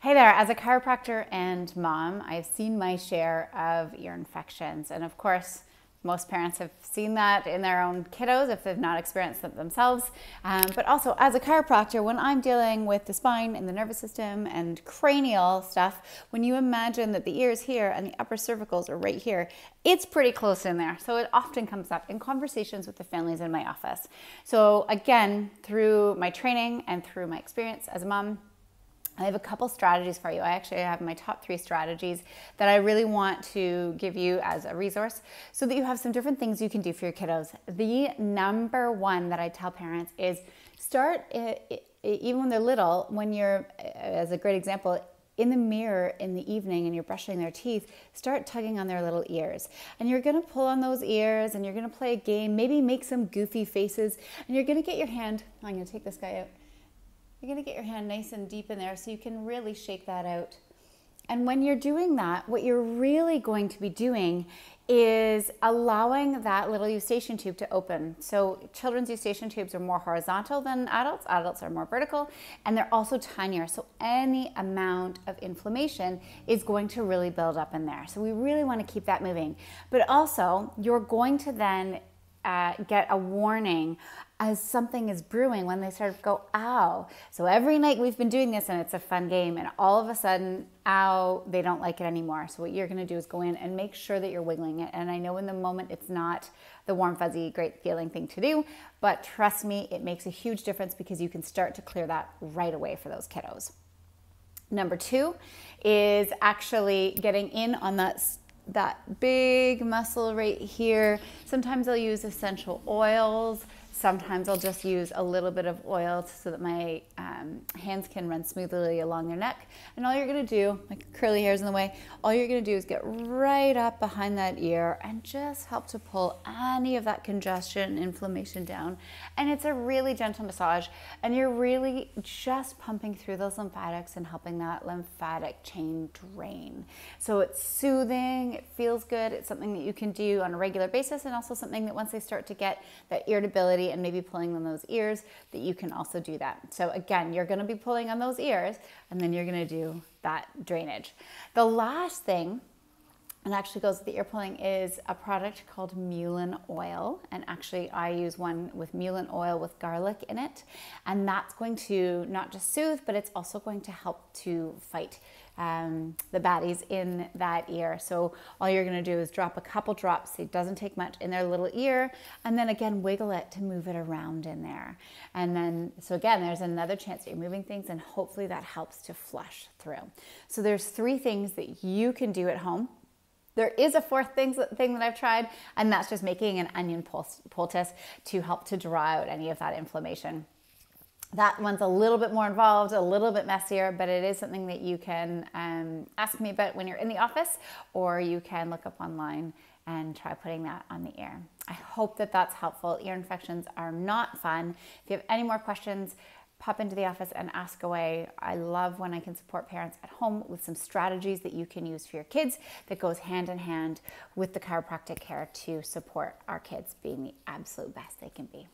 Hey there, as a chiropractor and mom, I've seen my share of ear infections. And of course, most parents have seen that in their own kiddos if they've not experienced it themselves. But also as a chiropractor, when I'm dealing with the spine and the nervous system and cranial stuff, when you imagine that the ears here and the upper cervicals are right here, it's pretty close in there. So it often comes up in conversations with the families in my office. So again, through my training and through my experience as a mom, I have a couple strategies for you. I actually have my top 3 strategies that I really want to give you as a resource so that you have some different things you can do for your kiddos. The number one that I tell parents is start, even when they're little, when you're, as a great example, in the mirror in the evening and you're brushing their teeth, start tugging on their little ears. And you're gonna pull on those ears and you're gonna play a game, maybe make some goofy faces, and you're gonna get your hand, I'm gonna take this guy out. You're gonna get your hand nice and deep in there so you can really shake that out. And when you're doing that, what you're really going to be doing is allowing that little eustachian tube to open. So children's eustachian tubes are more horizontal than adults. Adults are more vertical, and they're also tinier. So any amount of inflammation is going to really build up in there. So we really want to keep that moving. But also, you're going to then get a warning as something is brewing when they start to go, ow. So every night we've been doing this and it's a fun game, and all of a sudden, ow, they don't like it anymore. So what you're gonna do is go in and make sure that you're wiggling it. And I know in the moment it's not the warm, fuzzy, great feeling thing to do, but trust me, it makes a huge difference because you can start to clear that right away for those kiddos. Number 2 is actually getting in on that big muscle right here. Sometimes I'll use essential oils. Sometimes I'll just use a little bit of oil so that my hands can run smoothly along their neck. And all you're gonna do, my curly hair's in the way, all you're gonna do is get right up behind that ear and just help to pull any of that congestion and inflammation down. And it's a really gentle massage, and you're really just pumping through those lymphatics and helping that lymphatic chain drain. So it's soothing, it feels good, it's something that you can do on a regular basis, and also something that once they start to get that irritability and maybe pulling on those ears, that you can also do that. So again, you're gonna be pulling on those ears, and then you're gonna do that drainage. The last thing, and actually goes with the ear pulling, is a product called mullein oil. And actually I use one with mullein oil with garlic in it. And that's going to not just soothe, but it's also going to help to fight the baddies in that ear. So all you're gonna do is drop a couple drops, it doesn't take much, in their little ear, and then again wiggle it to move it around in there. And then, so again, there's another chance that you're moving things, and hopefully that helps to flush through. So there's 3 things that you can do at home. There is a 4th thing that I've tried, and that's just making an onion poultice to help to draw out any of that inflammation. That one's a little bit more involved, a little bit messier, but it is something that you can ask me about when you're in the office, or you can look up online and try putting that on the ear. I hope that that's helpful. Ear infections are not fun. If you have any more questions, pop into the office and ask away. I love when I can support parents at home with some strategies that you can use for your kids that goes hand in hand with the chiropractic care to support our kids being the absolute best they can be.